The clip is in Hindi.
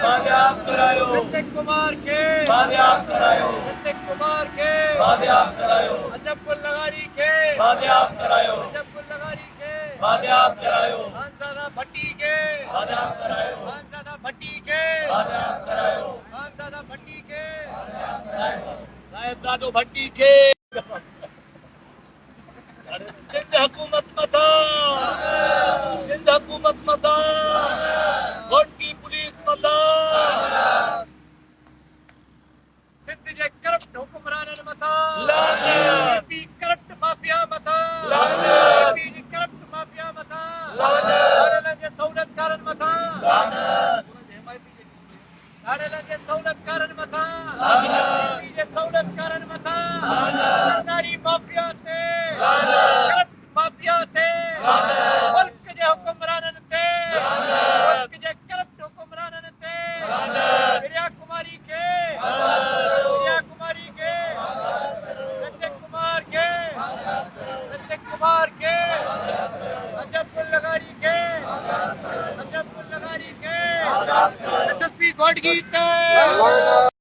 बाजियाब करायो ऋतिक कुमार के बाजियाब करायो ऋतिक कुमार के बाजियाब करायो अजब गुल लगारी के बाजियाब करायो अजब गुल लगारी के बाजियाब करायो खानजादा भट्टी के बाजियाब करायो खानजादा भट्टी के बाजियाब करायो खानजादा भट्टी के साहेबजादो भट्टी के सिंध हुकूमत मता सिंध हुकूमत मता वोट की पुलिस मता सिंध जे करप्ट हुक्मराननि मथां लानत एपी करप्ट माफिया मथां लानत एपी जी करप्ट माफिया मथां लानत लाड़ेलनि जे सहूलियतकारनि मथां लानत लाड़ेलनि जे सहूलियतकारनि मथां लानत एपी जे सहूलियतकारनि मथां लानत सरकारी माफिया ते लानत करप्ट माफिया ते लानत मुल्क जे हुक्मराननि ते मुल्क जे करप्ट हुक्मराननि ते लानत प्रिया कुमारी के लानत प्रिया कुमारी के ऋतिक कुमार के ऋतिक कुमार के अजब गुल लगारी के अजब गुल लगारी के एसएसपी गौडगी ते